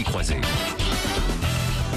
Nathalie Croiset.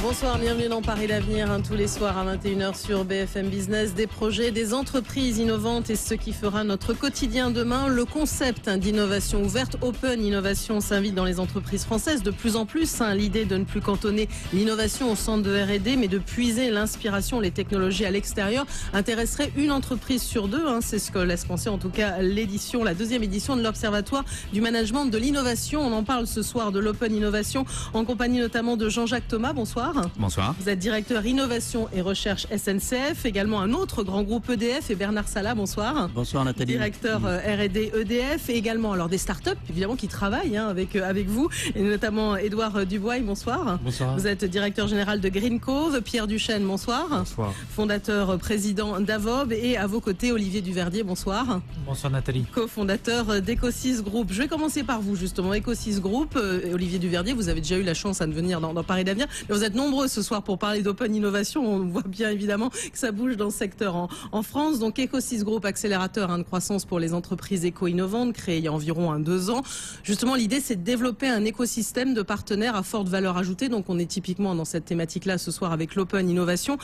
Bonsoir, bienvenue dans Paris l'Avenir, tous les soirs à 21h sur BFM Business. Des projets, des entreprises innovantes et ce qui fera notre quotidien demain. Le concept d'innovation ouverte, Open Innovation, s'invite dans les entreprises françaises de plus en plus. L'idée de ne plus cantonner l'innovation au centre de R&D, mais de puiser l'inspiration, les technologies à l'extérieur, intéresserait une entreprise sur deux. C'est ce que laisse penser en tout cas la deuxième édition de l'Observatoire du management de l'innovation. On en parle ce soir de l'Open Innovation en compagnie notamment de Jean-Jacques Thomas. Bonsoir. Bonsoir. Vous êtes directeur innovation et recherche SNCF, également un autre grand groupe EDF, et Bernard Salat, bonsoir. Bonsoir Nathalie. Directeur R&D EDF, et également alors des startups évidemment qui travaillent avec vous, et notamment Édouard Dubois, bonsoir. Bonsoir. Vous êtes directeur général de Green Cove. Pierre Duchesne, bonsoir. Bonsoir. Fondateur président d'Avob, et à vos côtés Olivier Duverdier, bonsoir. Bonsoir Nathalie. Co-fondateur d'Ecosys Group. Je vais commencer par vous justement, Ecosys Group. Olivier Duverdier, vous avez déjà eu la chance de venir dans Paris l'Avenir, mais vous êtes nombreux ce soir pour parler d'Open Innovation. On voit bien évidemment que ça bouge dans ce secteur en France. Donc Ecosys Group, accélérateur de croissance pour les entreprises éco-innovantes, créé il y a environ 2 ans. Justement, l'idée c'est de développer un écosystème de partenaires à forte valeur ajoutée. Donc on est typiquement dans cette thématique-là ce soir avec l'Open Innovation.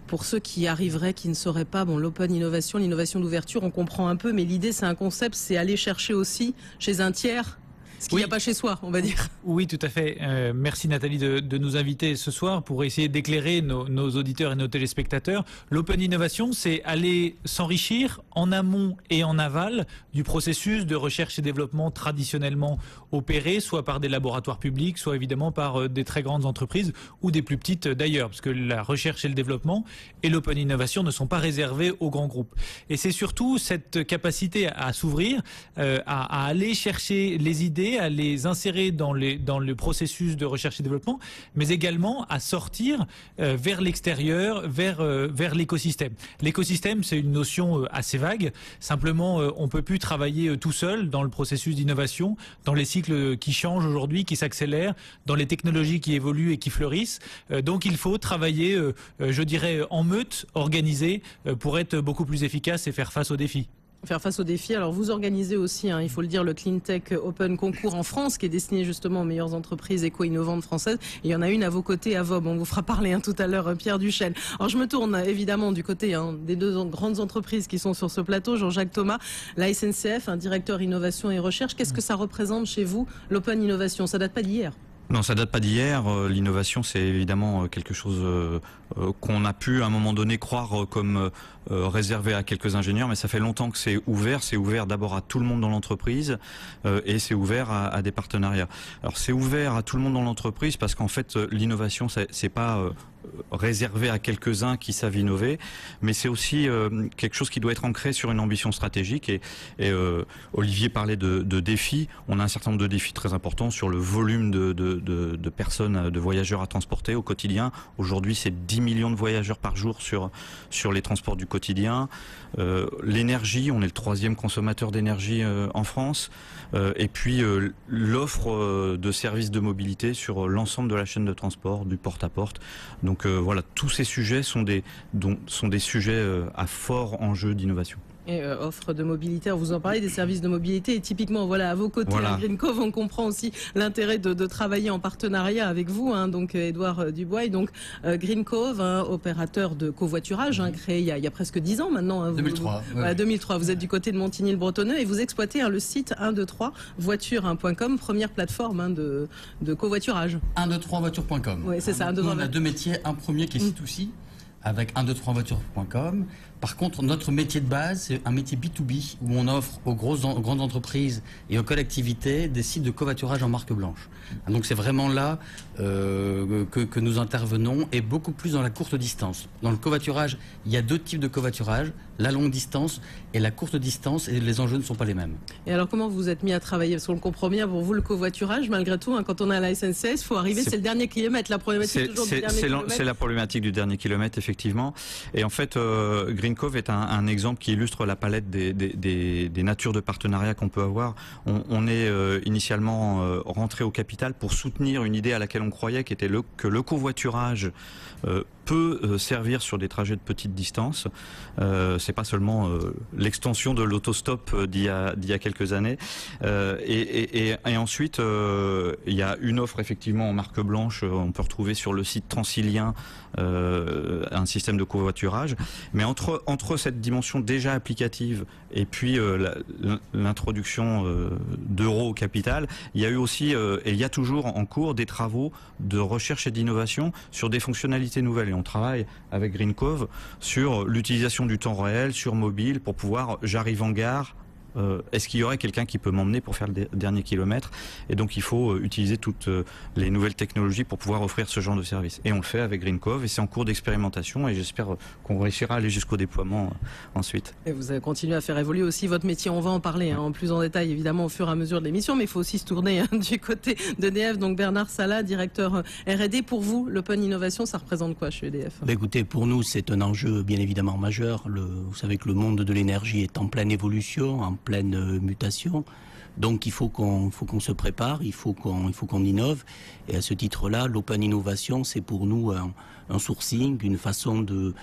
Pour ceux qui arriveraient, qui ne sauraient pas, l'Open Innovation, l'innovation d'ouverture, on comprend un peu, mais l'idée c'est un concept, c'est aller chercher aussi chez un tiers ce qu'il n'y a pas chez soi, on va dire. Oui, tout à fait. Merci Nathalie de nous inviter ce soir pour essayer d'éclairer nos auditeurs et nos téléspectateurs. L'Open Innovation, c'est aller s'enrichir en amont et en aval du processus de recherche et développement traditionnellement opéré, soit par des laboratoires publics, soit évidemment par des très grandes entreprises ou des plus petites d'ailleurs, parce que la recherche et le développement et l'Open Innovation ne sont pas réservés aux grands groupes. Et c'est surtout cette capacité à s'ouvrir, à aller chercher les idées, à les insérer dans le processus de recherche et développement, mais également à sortir vers l'extérieur, vers l'écosystème. L'écosystème, c'est une notion assez vague. Simplement, on ne peut plus travailler tout seul dans le processus d'innovation, dans les cycles qui changent aujourd'hui, qui s'accélèrent, dans les technologies qui évoluent et qui fleurissent. Donc il faut travailler, je dirais, en meute, organisé, pour être beaucoup plus efficace et faire face aux défis. Faire face aux défis. Alors vous organisez aussi, il faut le dire, le Clean Tech Open Concours en France, qui est destiné justement aux meilleures entreprises éco-innovantes françaises. Et il y en a une à vos côtés, Avob. On vous fera parler tout à l'heure, Pierre Duchesne. Alors je me tourne évidemment du côté des 2 grandes entreprises qui sont sur ce plateau. Jean-Jacques Thomas, la SNCF, directeur innovation et recherche. Qu'est-ce que ça représente chez vous, l'Open Innovation? Ça date pas d'hier. Non, ça date pas d'hier. L'innovation, c'est évidemment quelque chose qu'on a pu à un moment donné croire comme réservé à quelques ingénieurs, mais ça fait longtemps que c'est ouvert. C'est ouvert d'abord à tout le monde dans l'entreprise et c'est ouvert à des partenariats. Alors c'est ouvert à tout le monde dans l'entreprise parce qu'en fait l'innovation, c'est pas réservé à quelques-uns qui savent innover, mais c'est aussi quelque chose qui doit être ancré sur une ambition stratégique. Et Olivier parlait de défis. On a un certain nombre de défis très importants sur le volume de personnes, de voyageurs à transporter au quotidien. Aujourd'hui, c'est 10 millions de voyageurs par jour sur les transports du quotidien. L'énergie, on est le 3e consommateur d'énergie en France. Et puis l'offre de services de mobilité sur l'ensemble de la chaîne de transport, du porte-à-porte. Donc voilà, tous ces sujets sont des sujets à fort enjeu d'innovation. Et offre de mobilité, vous en parlez des services de mobilité, et typiquement voilà à vos côtés, voilà. Green Cove, on comprend aussi l'intérêt de travailler en partenariat avec vous, donc Édouard Dubois, et donc Green Cove, opérateur de covoiturage, créé il y a presque 10 ans maintenant. 2003. Ouais. 2003, vous êtes du côté de Montigny-le-Bretonneux et vous exploitez le site 123voiture.com, première plateforme de covoiturage. 123voiture.com. Oui, c'est ça. On a 2 métiers, un premier qui est C2C, avec 123voiture.com. Par contre, notre métier de base, c'est un métier B2B où on offre aux grandes entreprises et aux collectivités des sites de covoiturage en marque blanche. Donc c'est vraiment là que nous intervenons, et beaucoup plus dans la courte distance. Dans le covoiturage, il y a 2 types de covoiturage, la longue distance et la courte distance, et les enjeux ne sont pas les mêmes. Et alors comment vous vous êtes mis à travailler? Parce qu'on le comprend bien, pour vous le covoiturage, malgré tout, quand on est à la SNCF, il faut arriver, c'est le dernier kilomètre, la problématique toujours du dernier kilomètre. C'est la problématique du dernier kilomètre, effectivement. Et en fait, Green Cove est un exemple qui illustre la palette des natures de partenariat qu'on peut avoir. On est initialement rentré au capital pour soutenir une idée à laquelle on croyait, qui était que le covoiturage peut servir sur des trajets de petite distance. C'est pas seulement l'extension de l'autostop d'il y a quelques années. Et ensuite, il y a une offre effectivement en marque blanche. On peut retrouver sur le site Transilien un système de covoiturage. Mais entre cette dimension déjà applicative et puis l'introduction d'euros au capital, il y a eu aussi et il y a toujours en cours des travaux de recherche et d'innovation sur des fonctionnalités nouvelles. Et on travaille avec Green Cove sur l'utilisation du temps réel sur mobile pour pouvoir, j'arrive en gare, est-ce qu'il y aurait quelqu'un qui peut m'emmener pour faire le dernier kilomètre? Et donc il faut utiliser toutes les nouvelles technologies pour pouvoir offrir ce genre de service. Et on le fait avec Green Cove et c'est en cours d'expérimentation et j'espère qu'on réussira à aller jusqu'au déploiement ensuite. Et vous avez continué à faire évoluer aussi votre métier. On va en parler en plus en détail évidemment au fur et à mesure de l'émission, mais il faut aussi se tourner du côté d'EDF. Donc Bernard Salat, directeur R&D. Pour vous, l'Open Innovation, ça représente quoi chez EDF? Écoutez, pour nous, c'est un enjeu bien évidemment majeur. Vous savez que le monde de l'énergie est en pleine évolution, en pleine mutation. Donc il faut qu'on se prépare, il faut qu'on innove. Et à ce titre-là, l'Open Innovation, c'est pour nous un sourcing, une façon de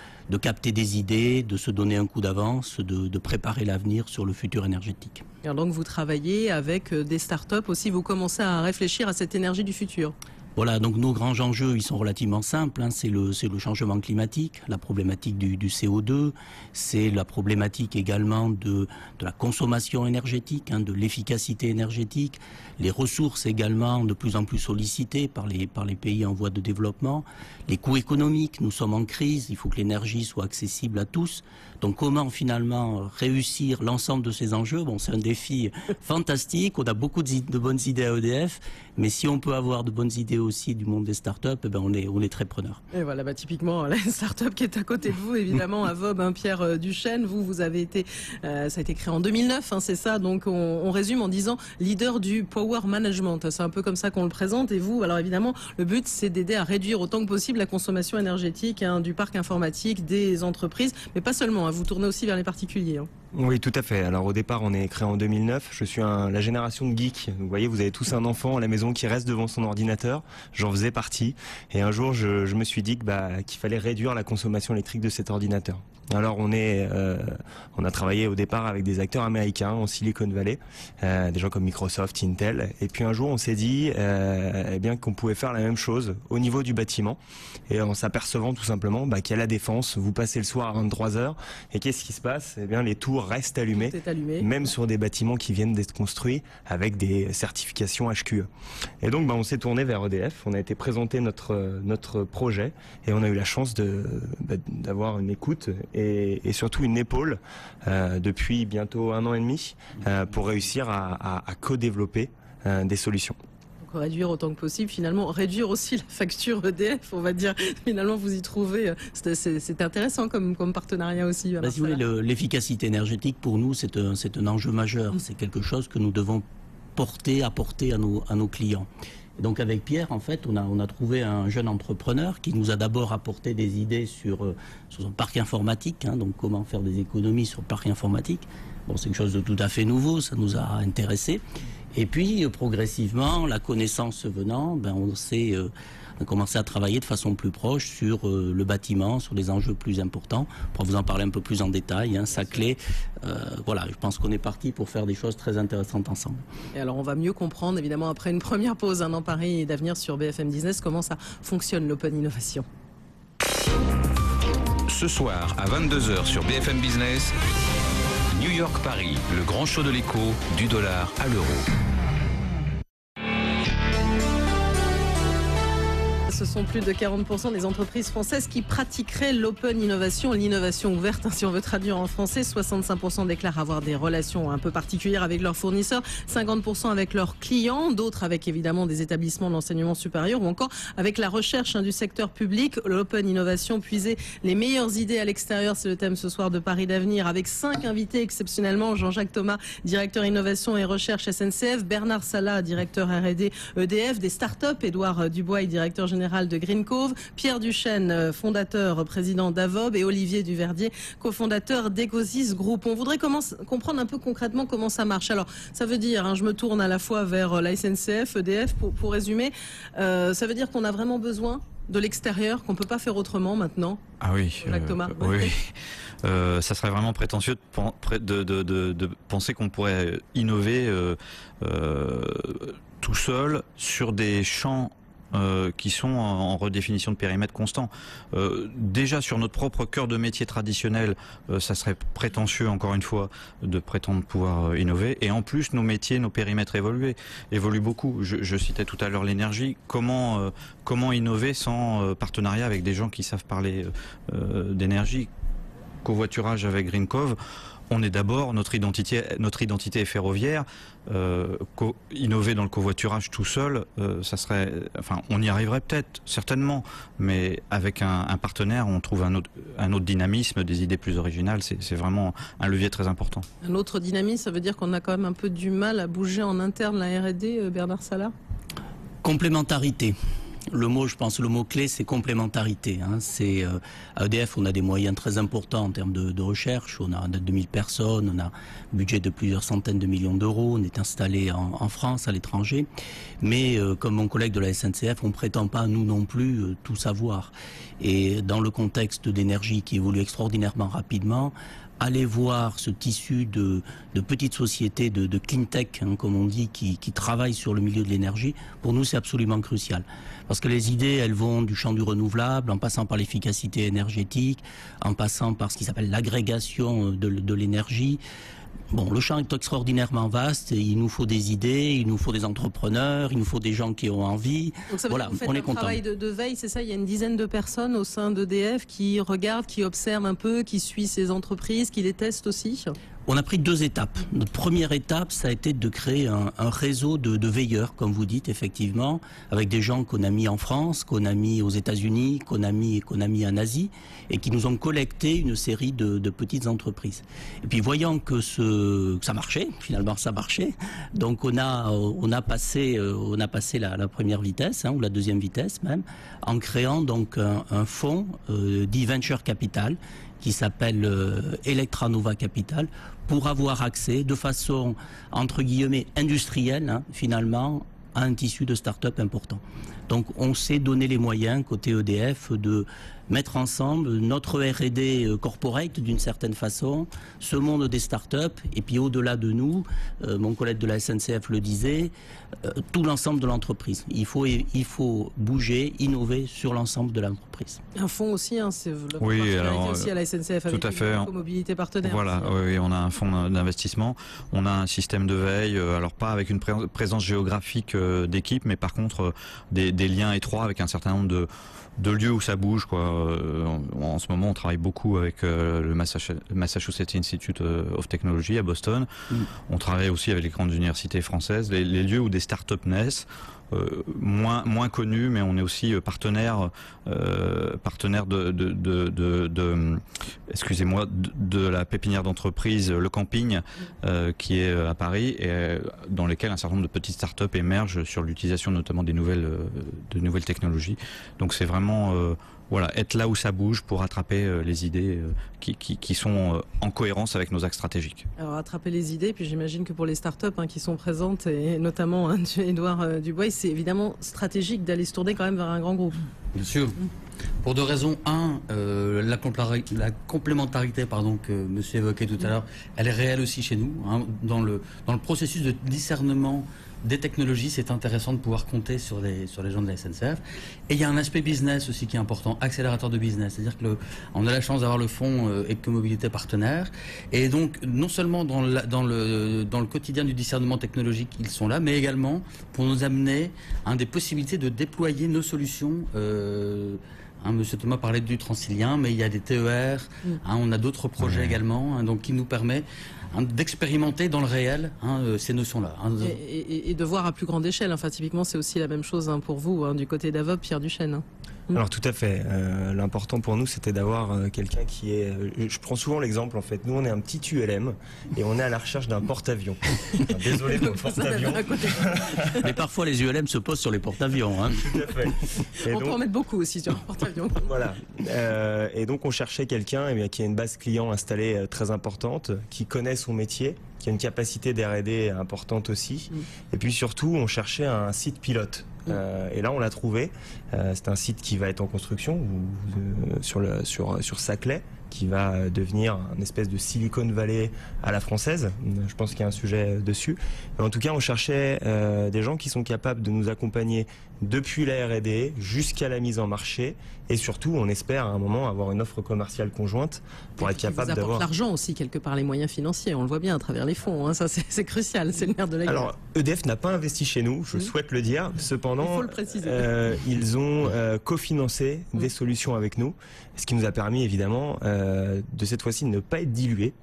capter des idées, de se donner un coup d'avance, de préparer l'avenir sur le futur énergétique. Alors donc vous travaillez avec des startups aussi, vous commencez à réfléchir à cette énergie du futur. Voilà, donc nos grands enjeux, ils sont relativement simples. C'est le changement climatique, la problématique du CO2, c'est la problématique également de la consommation énergétique, de l'efficacité énergétique, les ressources également de plus en plus sollicitées par les pays en voie de développement, les coûts économiques, nous sommes en crise, il faut que l'énergie soit accessible à tous. Donc comment finalement réussir l'ensemble de ces enjeux? Bon, c'est un défi fantastique, on a beaucoup de bonnes idées à EDF, mais si on peut avoir de bonnes idées aussi du monde des startups, on est très preneurs. Et voilà, typiquement la startup qui est à côté de vous, évidemment, à Vob, Pierre Duchesne. Vous avez été, ça a été créé en 2009, c'est ça. Donc on résume en disant leader du power management. C'est un peu comme ça qu'on le présente. Et vous, alors évidemment, le but c'est d'aider à réduire autant que possible la consommation énergétique du parc informatique des entreprises, mais pas seulement. Vous tournez aussi vers les particuliers. Oui, tout à fait. Alors au départ, on est créé en 2009. Je suis la génération de geeks. Vous voyez, vous avez tous un enfant à la maison qui reste devant son ordinateur. J'en faisais partie. Et un jour, je me suis dit qu'il fallait réduire la consommation électrique de cet ordinateur. Alors on a travaillé au départ avec des acteurs américains en Silicon Valley, des gens comme Microsoft, Intel. Et puis un jour, on s'est dit qu'on pouvait faire la même chose au niveau du bâtiment. Et en s'apercevant tout simplement qu'à la Défense, vous passez le soir à 23h. Et qu'est-ce qui se passe? Les tours restent allumées, même sur des bâtiments qui viennent d'être construits avec des certifications HQE. Et donc on s'est tourné vers EDF, on a été présenté notre projet et on a eu la chance d'avoir une écoute et surtout une épaule depuis bientôt 1 an et demi pour réussir à co-développer des solutions. Réduire autant que possible, finalement réduire aussi la facture EDF, on va dire. Finalement, vous y trouvez, c'est intéressant comme partenariat aussi. Si vous voulez, l'efficacité énergétique pour nous, c'est un enjeu majeur. C'est quelque chose que nous devons apporter à nos clients. Et donc avec Pierre, en fait, on a trouvé un jeune entrepreneur qui nous a d'abord apporté des idées sur son parc informatique, donc comment faire des économies sur le parc informatique. Bon, c'est quelque chose de tout à fait nouveau, ça nous a intéressés. Et puis, progressivement, la connaissance venant, on a commencé à travailler de façon plus proche sur le bâtiment, sur des enjeux plus importants. Pour vous en parler un peu plus en détail, Saclay, voilà, je pense qu'on est parti pour faire des choses très intéressantes ensemble. Et alors, on va mieux comprendre, évidemment, après une première pause dans Paris d'avenir sur BFM Business, comment ça fonctionne l'Open Innovation. Ce soir, à 22h sur BFM Business, New York-Paris, le grand show de l'écho, du dollar à l'euro. Ce sont plus de 40% des entreprises françaises qui pratiqueraient l'open innovation, l'innovation ouverte, si on veut traduire en français. 65% déclarent avoir des relations un peu particulières avec leurs fournisseurs, 50% avec leurs clients, d'autres avec évidemment des établissements d'enseignement supérieur ou encore avec la recherche du secteur public. L'open innovation, puiser les meilleures idées à l'extérieur, c'est le thème ce soir de Paris d'avenir, avec 5 invités exceptionnellement. Jean-Jacques Thomas, directeur innovation et recherche SNCF, Bernard Salat, directeur R&D EDF, des startups, Édouard Dubois, directeur général général de Green Cove, Pierre Duchesne, fondateur, président d'Avob, et Olivier Duverdier, cofondateur d'Ecosys Group. On voudrait comprendre un peu concrètement comment ça marche. Alors, ça veut dire, je me tourne à la fois vers la SNCF, EDF, pour résumer, ça veut dire qu'on a vraiment besoin de l'extérieur, qu'on ne peut pas faire autrement maintenant? Ah oui, Jacques Thomas. Oui. Ça serait vraiment prétentieux de penser qu'on pourrait innover tout seul sur des champs qui sont en redéfinition de périmètre constant. Déjà sur notre propre cœur de métier traditionnel, ça serait prétentieux, encore une fois, de prétendre pouvoir innover. Et en plus, nos métiers, nos périmètres évoluent beaucoup. Je citais tout à l'heure l'énergie. Comment innover sans partenariat avec des gens qui savent parler d'énergie? Covoiturage avec Green Cove, on est d'abord, notre identité est ferroviaire. Innover dans le covoiturage tout seul, ça serait, enfin, on y arriverait peut-être, certainement, mais avec un partenaire, on trouve un autre dynamisme, des idées plus originales. C'est vraiment un levier très important. Un autre dynamisme, ça veut dire qu'on a quand même un peu du mal à bouger en interne la R&D, Bernard Salat? Complémentarité. Le mot-clé, c'est complémentarité. À EDF, on a des moyens très importants en termes de recherche. On a 2000 personnes, on a un budget de plusieurs centaines de millions d'euros. On est installé en France, à l'étranger. Mais comme mon collègue de la SNCF, on ne prétend pas, nous non plus, tout savoir. Et dans le contexte d'énergie qui évolue extraordinairement rapidement, aller voir ce tissu de petites sociétés de clean tech, comme on dit, qui travaillent sur le milieu de l'énergie, pour nous c'est absolument crucial. Parce que les idées, elles vont du champ du renouvelable, en passant par l'efficacité énergétique, en passant par ce qui s'appelle l'agrégation de l'énergie. Bon, le champ est extraordinairement vaste et il nous faut des idées, il nous faut des entrepreneurs, il nous faut des gens qui ont envie. Donc ça veut dire que vous faites un travail de veille, c'est ça? Il y a une dizaine de personnes au sein d'EDF qui regardent, qui observent un peu, qui suivent ces entreprises, qui les testent aussi? On a pris 2 étapes. Notre première étape, ça a été de créer un réseau de veilleurs, comme vous dites, effectivement, avec des gens qu'on a mis en France, qu'on a mis aux États-Unis, qu'on a mis en Asie, et qui nous ont collecté une série de petites entreprises. Et puis, voyant que ça marchait, finalement, ça marchait. Donc, on a passé la première vitesse, ou la deuxième vitesse même, en créant donc un fonds dit Venture Capital, qui s'appelle Electranova Capital, pour avoir accès de façon, entre guillemets, industrielle, finalement, à un tissu de start-up important. Donc on s'est donné les moyens, côté EDF, de mettre ensemble notre R&D corporate, d'une certaine façon, ce monde des start-up, et puis au-delà de nous, mon collègue de la SNCF le disait, tout l'ensemble de l'entreprise. Il faut bouger, innover sur l'ensemble de l'entreprise. Un fonds aussi, c'est oui, alors, aussi à la SNCF avec tout à fait. une mobilité partenaire. Voilà, oui, on a un fonds d'investissement, on a un système de veille, alors pas avec une présence géographique d'équipe, mais par contre des liens étroits avec un certain nombre de lieux où ça bouge, quoi. En ce moment, on travaille beaucoup avec le Massachusetts Institute of Technology à Boston. On travaille aussi avec les grandes universités françaises, les lieux où des startups naissent. Moins connus, mais on est aussi partenaire de la pépinière d'entreprise Le Camping, qui est à Paris, et dans lesquels un certain nombre de petites startups émergent sur l'utilisation notamment de nouvelles technologies. Donc c'est vraiment être là où ça bouge pour attraper les idées qui sont en cohérence avec nos axes stratégiques. Alors attraper les idées, puis j'imagine que pour les startups qui sont présentes, et notamment Édouard Dubois, c'est évidemment stratégique d'aller se tourner quand même vers un grand groupe. Bien sûr. Pour 2 raisons. La complémentarité que monsieur évoquait tout à l'heure, elle est réelle aussi chez nous. Dans le processus de discernement des technologies, c'est intéressant de pouvoir compter sur les gens de la SNCF. Et il y a un aspect business aussi qui est important, accélérateur de business. C'est-à-dire que on a la chance d'avoir le fonds Ecomobilité Partenaire. Et donc, non seulement dans le quotidien du discernement technologique, ils sont là, mais également pour nous amener à des possibilités de déployer nos solutions. Monsieur Thomas parlait du Transilien, mais il y a des TER, on a d'autres projets également, donc qui nous permet d'expérimenter dans le réel ces notions-là. Et de voir à plus grande échelle. Typiquement, c'est aussi la même chose pour vous, du côté d'Avob, Pierre Duchesne. Alors tout à fait. L'important pour nous, c'était d'avoir quelqu'un qui est... je prends souvent l'exemple, en fait. Nous, on est un petit ULM et on est à la recherche d'un porte-avions. Enfin, désolé pour le porte-avions. Mais parfois, les ULM se posent sur les porte-avions. Hein. Tout à fait. On peut en mettre beaucoup aussi sur le porte-avions. Voilà. Et donc, on cherchait quelqu'un qui a une base client installée très importante, qui connaît son métier, qui a une capacité d'R&D importante aussi. Et puis surtout, on cherchait un site pilote. Et là, on l'a trouvé. C'est un site qui va être en construction sur Saclay, qui va devenir une espèce de Silicon Valley à la française. Je pense qu'il y a un sujet dessus. Mais en tout cas, on cherchait des gens qui sont capables de nous accompagner depuis la R&D jusqu'à la mise en marché. Et surtout, on espère à un moment avoir une offre commerciale conjointe pour être capable d'avoir... Vous apporte l'argent aussi, quelque part, les moyens financiers. On le voit bien à travers les fonds. Hein. Ça, c'est crucial. C'est le nerf de la guerre. Alors, EDF n'a pas investi chez nous, je souhaite le dire. Cependant, il faut le préciser. Ils ont cofinancé des solutions avec nous, ce qui nous a permis évidemment de cette fois-ci ne pas être dilué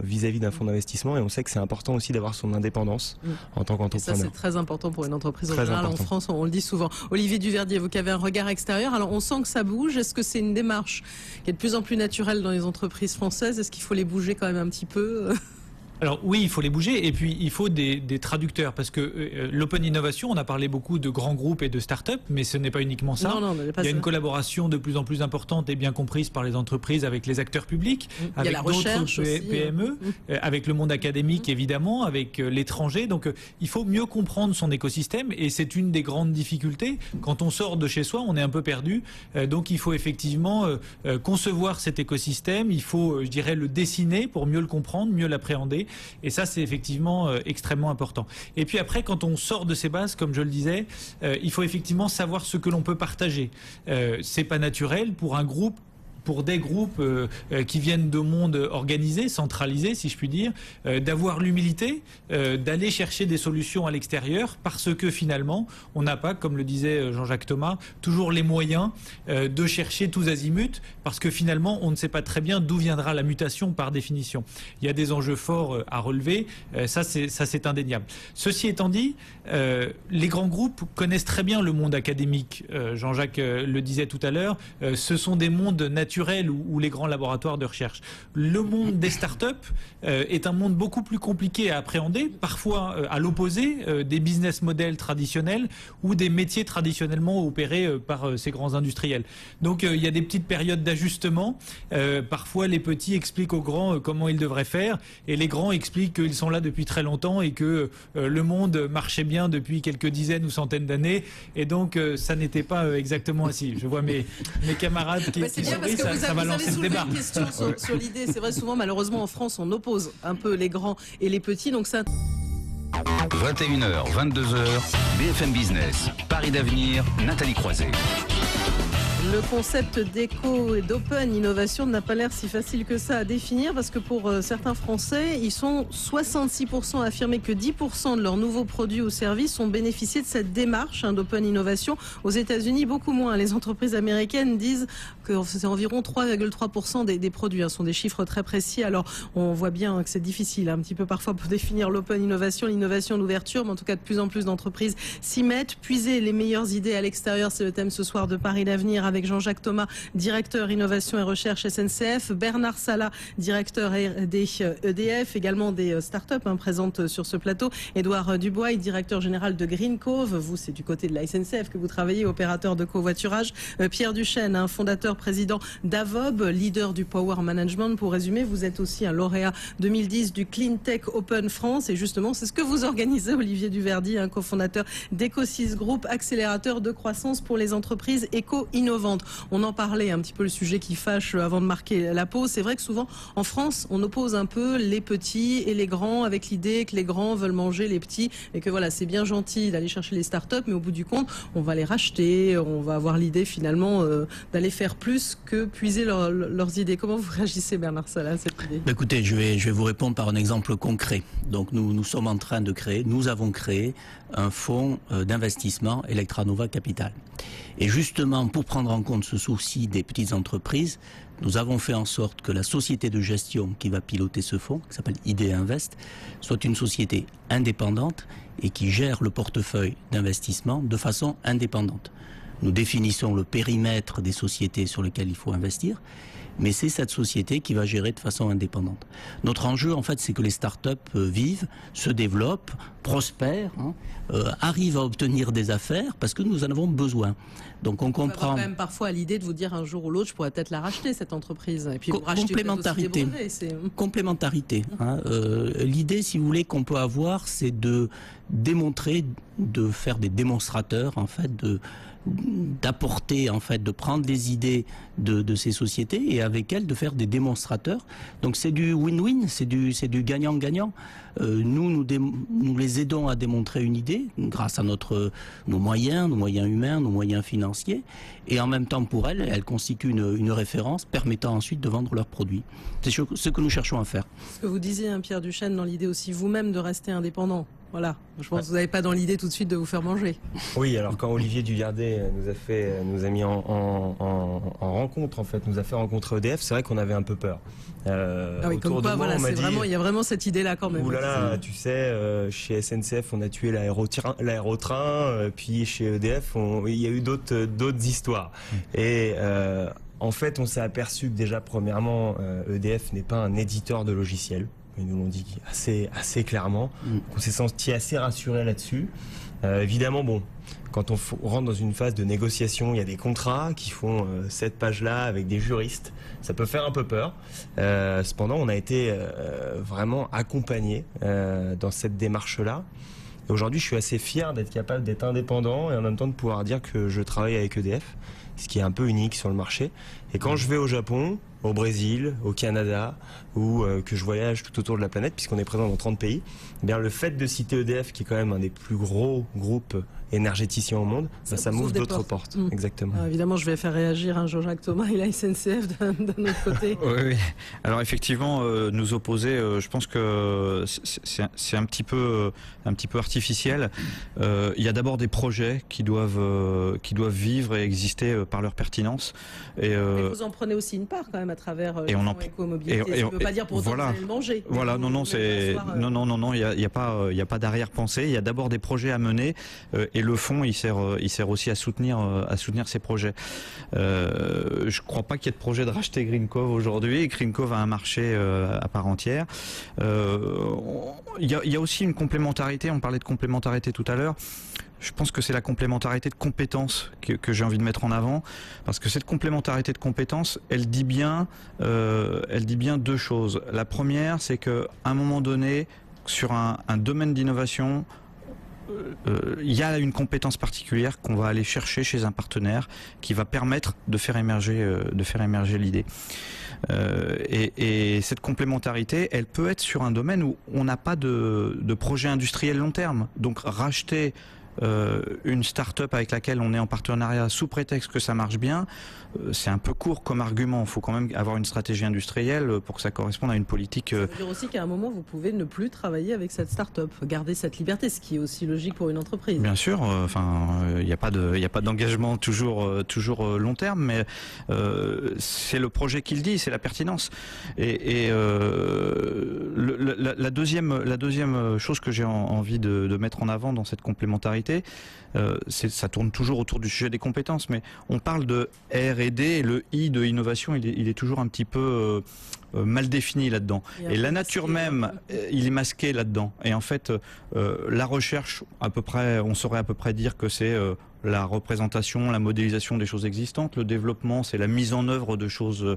vis-à-vis d'un fonds d'investissement. Et on sait que c'est important aussi d'avoir son indépendance en tant qu'entrepreneur. Ça, c'est très important pour une entreprise en général. En France, on le dit souvent. Olivier Duverdier, vous qui avez un regard extérieur, alors on sent que ça bouge. Est-ce que c'est une démarche qui est de plus en plus naturelle dans les entreprises françaises? Est-ce qu'il faut les bouger quand même un petit peu? Alors oui, il faut les bouger et puis il faut des traducteurs parce que l'open innovation, on a parlé beaucoup de grands groupes et de start-up, mais ce n'est pas uniquement ça. Non, il y a une collaboration de plus en plus importante et bien comprise par les entreprises avec les acteurs publics, avec d'autres PME, avec le monde académique évidemment, avec l'étranger. Donc il faut mieux comprendre son écosystème et c'est une des grandes difficultés. Quand on sort de chez soi, on est un peu perdu. Donc il faut effectivement concevoir cet écosystème, il faut, je dirais, le dessiner pour mieux le comprendre, mieux l'appréhender. Et ça, c'est effectivement extrêmement important. Et puis après, quand on sort de ces bases, comme je le disais, il faut effectivement savoir ce que l'on peut partager. C'est pas naturel pour un groupe, pour des groupes qui viennent de mondes organisés, centralisés, si je puis dire, d'avoir l'humilité, d'aller chercher des solutions à l'extérieur, parce que finalement, on n'a pas, comme le disait Jean-Jacques Thomas, toujours les moyens de chercher tous azimuts, parce que finalement, on ne sait pas très bien d'où viendra la mutation par définition. Il y a des enjeux forts à relever, ça c'est indéniable. Ceci étant dit, les grands groupes connaissent très bien le monde académique. Jean-Jacques le disait tout à l'heure, ce sont des mondes naturels ou les grands laboratoires de recherche. Le monde des startups est un monde beaucoup plus compliqué à appréhender, parfois à l'opposé des business models traditionnels ou des métiers traditionnellement opérés par ces grands industriels. Donc il y a des petites périodes d'ajustement. Parfois les petits expliquent aux grands comment ils devraient faire et les grands expliquent qu'ils sont là depuis très longtemps et que le monde marchait bien depuis quelques dizaines ou centaines d'années et donc ça n'était pas exactement ainsi. Je vois mes camarades qui sourient. Ça va lancer le débat. Une question sur l'idée. C'est vrai, souvent, malheureusement, en France, on oppose un peu les grands et les petits. Donc ça... 21h, 22h, BFM Business, Paris d'avenir, Nathalie Croiset. Le concept d'éco et d'open innovation n'a pas l'air si facile que ça à définir parce que pour certains Français, ils sont 66% à affirmer que 10% de leurs nouveaux produits ou services ont bénéficié de cette démarche d'open innovation. Aux États-Unis, beaucoup moins. Les entreprises américaines disent que c'est environ 3,3% des produits. Ce sont des chiffres très précis. Alors, on voit bien que c'est difficile un petit peu parfois pour définir l'open innovation, l'innovation d'ouverture, mais en tout cas de plus en plus d'entreprises s'y mettent. Puiser les meilleures idées à l'extérieur, c'est le thème ce soir de Paris d'avenir avec Jean-Jacques Thomas, directeur innovation et recherche SNCF, Bernard Salat, directeur R&D EDF, également des startups présentes sur ce plateau, Édouard Dubois, directeur général de Green Cove, vous c'est du côté de la SNCF que vous travaillez, opérateur de covoiturage, Pierre Duchesne, fondateur, président d'Avob, leader du Power Management. Pour résumer, vous êtes aussi un lauréat 2010 du Clean Tech Open France et justement c'est ce que vous organisez, Olivier Duverdier, cofondateur d'Ecosys Group, accélérateur de croissance pour les entreprises éco-innovantes. On en parlait un petit peu, le sujet qui fâche avant de marquer la pause. C'est vrai que souvent, en France, on oppose un peu les petits et les grands avec l'idée que les grands veulent manger les petits et que voilà, c'est bien gentil d'aller chercher les startups, mais au bout du compte, on va les racheter, on va avoir l'idée finalement d'aller faire plus que puiser leurs idées. Comment vous réagissez, Bernard Salat, à cette idée ? Écoutez, je vais vous répondre par un exemple concret. Donc nous sommes en train de créer, nous avons créé un fonds d'investissement Electranova Capital. Et justement, pour prendre en compte ce souci des petites entreprises, nous avons fait en sorte que la société de gestion qui va piloter ce fonds, qui s'appelle ID Invest, soit une société indépendante et qui gère le portefeuille d'investissement de façon indépendante. nous définissons le périmètre des sociétés sur lesquelles il faut investir, mais c'est cette société qui va gérer de façon indépendante. Notre enjeu, en fait, c'est que les startups vivent, se développent, prospèrent, arrivent à obtenir des affaires parce que nous en avons besoin. Donc on comprend. Quand même parfois à l'idée de vous dire un jour ou l'autre, je pourrais peut-être la racheter cette entreprise. Et puis vous rachetez complémentarité. Complémentarité. L'idée, si vous voulez, qu'on peut avoir, c'est de démontrer, de faire des démonstrateurs, en fait, d'apporter, en fait, de prendre les idées de ces sociétés et avec elles de faire des démonstrateurs. Donc c'est du win-win, c'est du gagnant-gagnant. Nous les aidons à démontrer une idée grâce à nos moyens humains, nos moyens financiers, et en même temps pour elles constituent une référence permettant ensuite de vendre leurs produits. C'est ce que nous cherchons à faire. Ce que vous disiez, hein, Pierre Duchesne, dans l'idée aussi vous-même de rester indépendant. Voilà, je pense que vous n'avez pas dans l'idée tout de suite de vous faire manger. Oui, alors quand Olivier Duverdet nous a mis en rencontre, en fait, nous a fait rencontrer EDF, c'est vrai qu'on avait un peu peur. Comme quoi, voilà, il y a vraiment cette idée-là quand même. Ouh là là, tu sais, chez SNCF, on a tué l'aérotrain, puis chez EDF, il y a eu d'autres histoires. Et en fait, on s'est aperçu que déjà, premièrement, EDF n'est pas un éditeur de logiciels. Ils nous l'ont dit assez clairement. On s'est senti assez rassuré là-dessus. Évidemment, bon, quand on rentre dans une phase de négociation, il y a des contrats qui font cette page-là avec des juristes. Ça peut faire un peu peur. Cependant, on a été vraiment accompagnés dans cette démarche-là. Et aujourd'hui, je suis assez fier d'être capable d'être indépendant et en même temps de pouvoir dire que je travaille avec EDF, ce qui est un peu unique sur le marché. Et quand je vais au Japon, au Brésil, au Canada, ou que je voyage tout autour de la planète, puisqu'on est présent dans 30 pays, eh bien, le fait de citer EDF, qui est quand même un des plus gros groupes énergéticiens au monde, ça m'ouvre d'autres portes. Exactement. Alors, évidemment, je vais faire réagir Jean-Jacques Thomas et la SNCF d'un autre côté. Oui. Alors effectivement, nous opposer, je pense que c'est un petit peu artificiel. Il y a d'abord des projets qui doivent vivre et exister par leur pertinence. Et vous en prenez aussi une part quand même à travers l'éco-mobilité. Ça ne veut pas dire pour autant que vous allez le manger. Voilà, non, il n'y a pas d'arrière-pensée. Il y a d'abord des projets à mener et le fonds, il sert aussi à soutenir ces projets. Je ne crois pas qu'il y ait de projet de racheter Green Cove aujourd'hui. Green Cove a un marché à part entière. Il y a aussi une complémentarité. On parlait de complémentarité tout à l'heure. Je pense que c'est la complémentarité de compétences que j'ai envie de mettre en avant, parce que cette complémentarité de compétences, elle dit bien deux choses. La première, c'est qu'à un moment donné, sur un domaine d'innovation, il y a une compétence particulière qu'on va aller chercher chez un partenaire qui va permettre de faire émerger l'idée. Et cette complémentarité, elle peut être sur un domaine où on n'a pas de projet industriel long terme. Donc racheter une start-up avec laquelle on est en partenariat sous prétexte que ça marche bien, c'est un peu court comme argument. Il faut quand même avoir une stratégie industrielle pour que ça corresponde à une politique. Ça veut dire aussi qu'à un moment, vous pouvez ne plus travailler avec cette start-up, garder cette liberté, ce qui est aussi logique pour une entreprise. Bien sûr, il n'y a pas d'engagement toujours long terme, mais c'est le projet qui le dit, c'est la pertinence. Et la deuxième chose que j'ai envie de mettre en avant dans cette complémentarité, ça tourne toujours autour du sujet des compétences, mais on parle de R&D et le I de innovation, il est toujours un petit peu mal défini là-dedans. Et la nature même, il est masqué là-dedans. Et en fait, la recherche, on saurait à peu près dire que c'est la représentation, la modélisation des choses existantes. Le développement, c'est la mise en œuvre de choses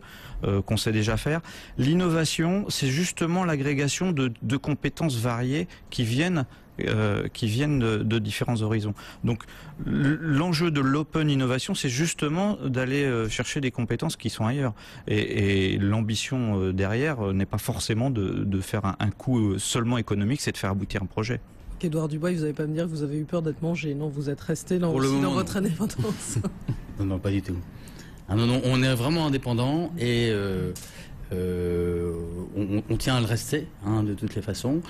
qu'on sait déjà faire. L'innovation, c'est justement l'agrégation de compétences variées qui viennent de différents horizons. Donc l'enjeu de l'open innovation, c'est justement d'aller chercher des compétences qui sont ailleurs. Et l'ambition derrière n'est pas forcément de faire un coût seulement économique, c'est de faire aboutir un projet. Édouard Dubois, vous n'allez pas me dire que vous avez eu peur d'être mangé, non? Vous êtes resté dans votre indépendance. Non, pas du tout. Ah, non, on est vraiment indépendant et on tient à le rester, de toutes les façons.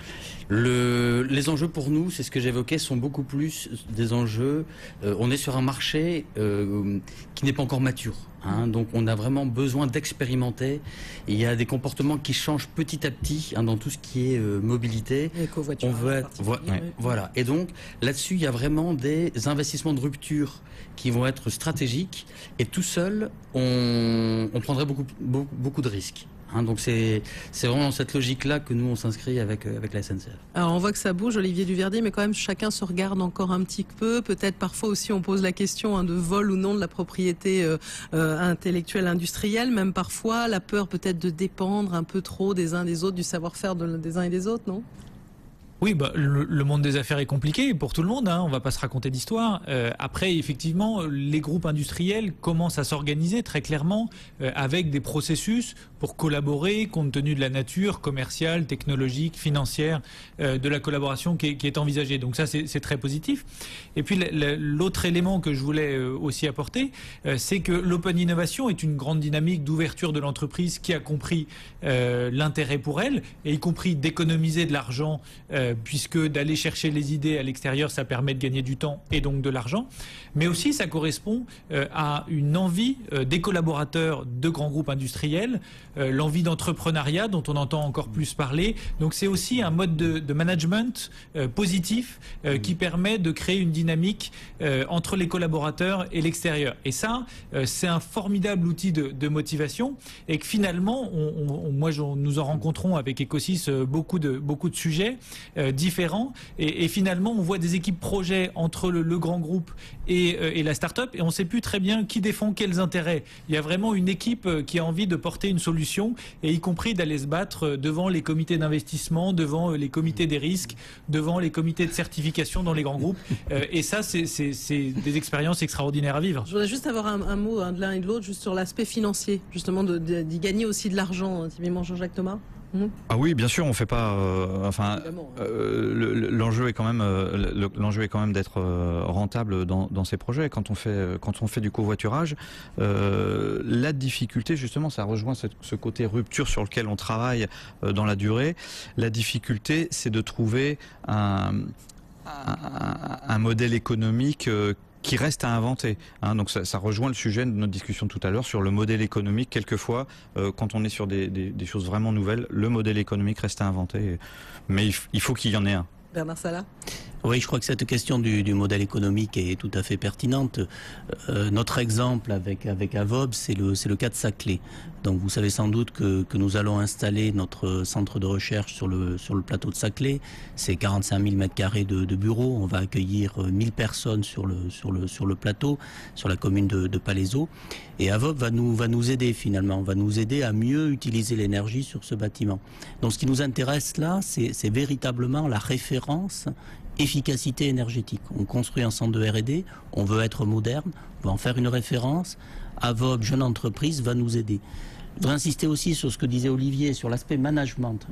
Les enjeux pour nous, c'est ce que j'évoquais, sont beaucoup plus des enjeux. On est sur un marché qui n'est pas encore mature. hein. Donc on a vraiment besoin d'expérimenter. Il y a des comportements qui changent petit à petit, hein, dans tout ce qui est mobilité. On veut être, voilà. Et donc là-dessus, il y a vraiment des investissements de rupture qui vont être stratégiques. Et tout seul, on prendrait beaucoup de risques. Hein, donc c'est vraiment dans cette logique-là que nous on s'inscrit avec la SNCF. Alors on voit que ça bouge, Olivier Duverdier, mais quand même chacun se regarde encore un petit peu. Peut-être parfois aussi on pose la question, hein, de vol ou non de la propriété intellectuelle industrielle. Même parfois la peur peut-être de dépendre un peu trop des uns des autres, du savoir-faire des uns et des autres, non ? Oui, bah, le monde des affaires est compliqué pour tout le monde, hein, on ne va pas se raconter d'histoire. Après, effectivement, les groupes industriels commencent à s'organiser très clairement avec des processus pour collaborer compte tenu de la nature commerciale, technologique, financière de la collaboration qui est envisagée. Donc ça, c'est très positif. Et puis l'autre élément que je voulais aussi apporter, c'est que l'open innovation est une grande dynamique d'ouverture de l'entreprise qui a compris l'intérêt pour elle, et y compris d'économiser de l'argent puisque d'aller chercher les idées à l'extérieur, ça permet de gagner du temps et donc de l'argent. Mais aussi, ça correspond à une envie des collaborateurs de grands groupes industriels, l'envie d'entrepreneuriat dont on entend encore plus parler. Donc c'est aussi un mode de management positif qui permet de créer une dynamique entre les collaborateurs et l'extérieur. Et ça, c'est un formidable outil de motivation, et que finalement, nous en rencontrons avec Ecosys beaucoup de sujets différents, et finalement on voit des équipes projets entre le grand groupe et la start-up, et on ne sait plus très bien qui défend quels intérêts. Il y a vraiment une équipe qui a envie de porter une solution, et y compris d'aller se battre devant les comités d'investissement, devant les comités des risques, devant les comités de certification dans les grands groupes, et ça c'est des expériences extraordinaires à vivre. Je voudrais juste avoir un mot, hein, de l'un et de l'autre, juste sur l'aspect financier, justement d'y gagner aussi de l'argent, typiquement Jean-Jacques Thomas. Ah oui, bien sûr, on fait pas. L'enjeu est quand même d'être rentable dans ces projets. Quand on fait du covoiturage, la difficulté justement, ça rejoint ce côté rupture sur lequel on travaille dans la durée. La difficulté, c'est de trouver un modèle économique qui reste à inventer. Hein, donc ça rejoint le sujet de notre discussion tout à l'heure sur le modèle économique. Quelquefois, quand on est sur des choses vraiment nouvelles, le modèle économique reste à inventer. Mais il faut qu'il y en ait un. Bernard Salat. Oui, je crois que cette question du modèle économique est tout à fait pertinente. Notre exemple avec Avob, c'est le cas de Saclay. Donc vous savez sans doute que nous allons installer notre centre de recherche sur le plateau de Saclay. C'est 45 000 m² de bureaux. On va accueillir 1000 personnes sur le plateau, sur la commune de Palaiseau. Et Avob va nous aider finalement, va nous aider à mieux utiliser l'énergie sur ce bâtiment. Donc ce qui nous intéresse là, c'est véritablement la référence efficacité énergétique. On construit un centre de R&D, on veut être moderne, on va en faire une référence. Avob, jeune entreprise, va nous aider. Je voudrais insister aussi sur ce que disait Olivier, sur l'aspect management.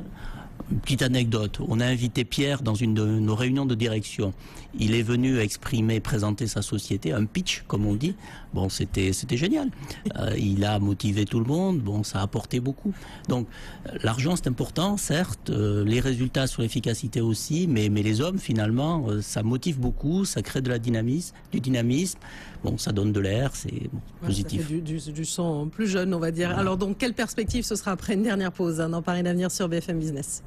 Une petite anecdote, on a invité Pierre dans une de nos réunions de direction. Il est venu présenter sa société, un pitch comme on dit. Bon, c'était génial. Il a motivé tout le monde, bon, ça a apporté beaucoup. Donc l'argent c'est important, certes, les résultats sur l'efficacité aussi, mais les hommes finalement, ça motive beaucoup, ça crée du dynamisme. Bon, ça donne de l'air, c'est positif. Ça fait du sang plus jeune, on va dire. Alors donc, quelle perspective ce sera après une dernière pause, hein, dans Paris d'avenir sur BFM Business?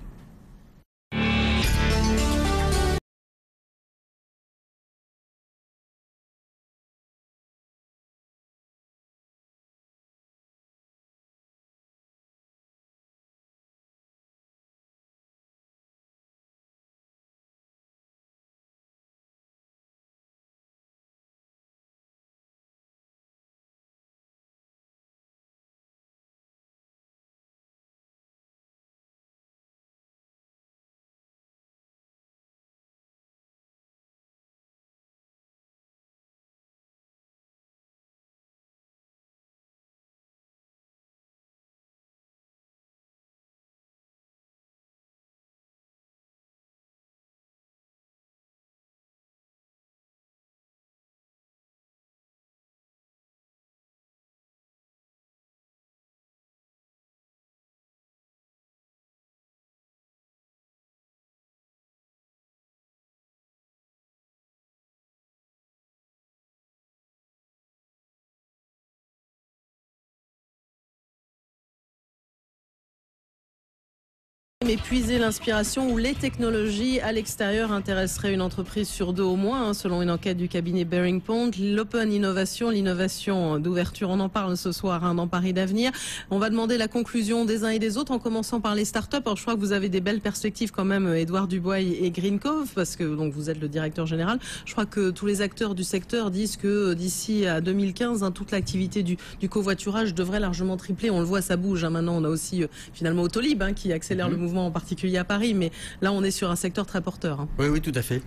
Mais puiser l'inspiration ou les technologies à l'extérieur intéresserait une entreprise sur deux au moins, hein, selon une enquête du cabinet Bearing Point. L'open innovation, l'innovation d'ouverture, on en parle ce soir dans Paris d'avenir. On va demander la conclusion des uns et des autres en commençant par les startups. Alors je crois que vous avez des belles perspectives quand même, Édouard Dubois et Green Cove, parce que donc vous êtes le directeur général. Je crois que tous les acteurs du secteur disent que d'ici à 2015, toute l'activité du covoiturage devrait largement tripler. On le voit, ça bouge. Maintenant, on a aussi finalement Autolib qui accélère le mouvement, en particulier à Paris, mais là on est sur un secteur très porteur. Oui, tout à fait.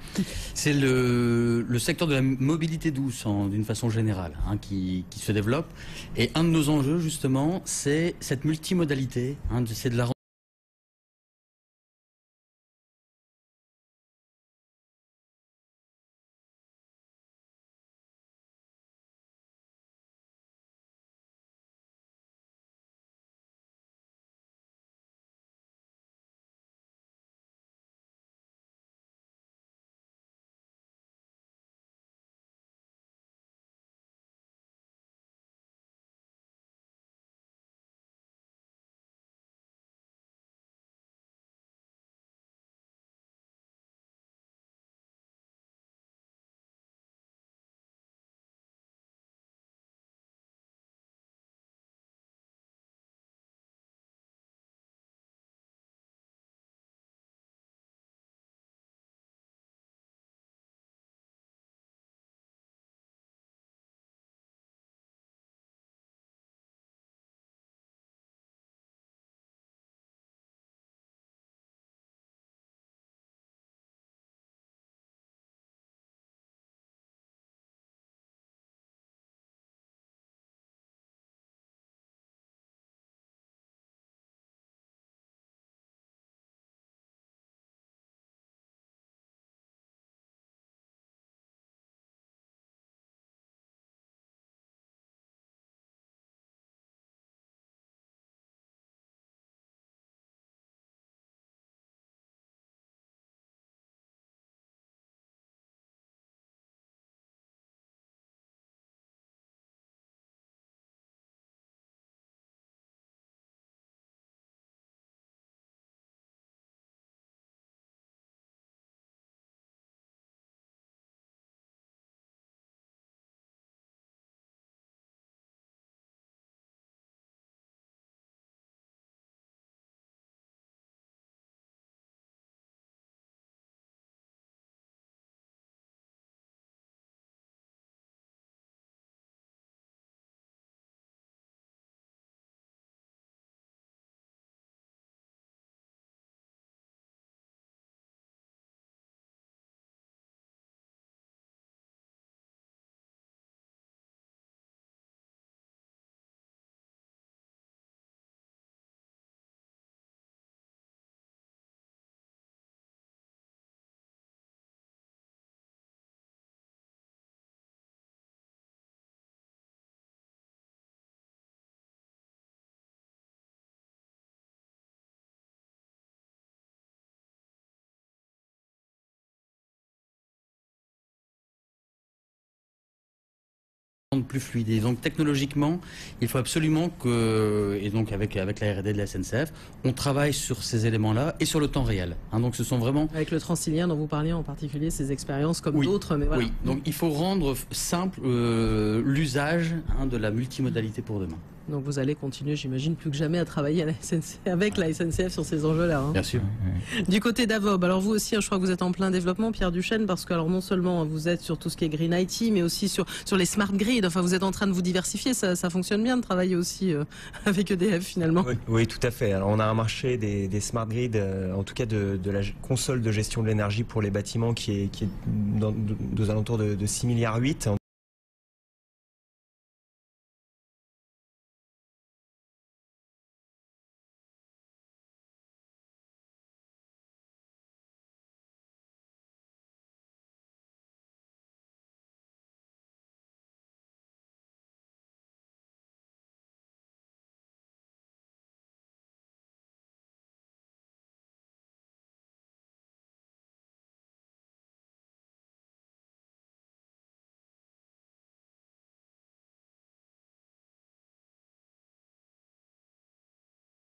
C'est le secteur de la mobilité douce d'une façon générale qui se développe, et un de nos enjeux justement c'est cette multimodalité, c'est de la plus fluide. Et donc technologiquement, il faut absolument que, et donc avec la R&D de la SNCF, on travaille sur ces éléments-là et sur le temps réel. Donc ce sont vraiment... Avec le Transilien dont vous parliez en particulier, ces expériences comme d'autres, mais voilà. Oui, donc il faut rendre simple l'usage de la multimodalité pour demain. Donc vous allez continuer, j'imagine, plus que jamais à travailler avec la SNCF sur ces enjeux-là. Bien sûr. Du côté d'Avob, alors vous aussi, je crois que vous êtes en plein développement, Pierre Duchesne, parce que alors non seulement vous êtes sur tout ce qui est Green IT, mais aussi sur les smart grids. Enfin, vous êtes en train de vous diversifier. Ça fonctionne bien de travailler aussi avec EDF finalement. Oui, tout à fait. Alors on a un marché des smart grids, en tout cas de la console de gestion de l'énergie pour les bâtiments qui est aux alentours de 6,8 milliards.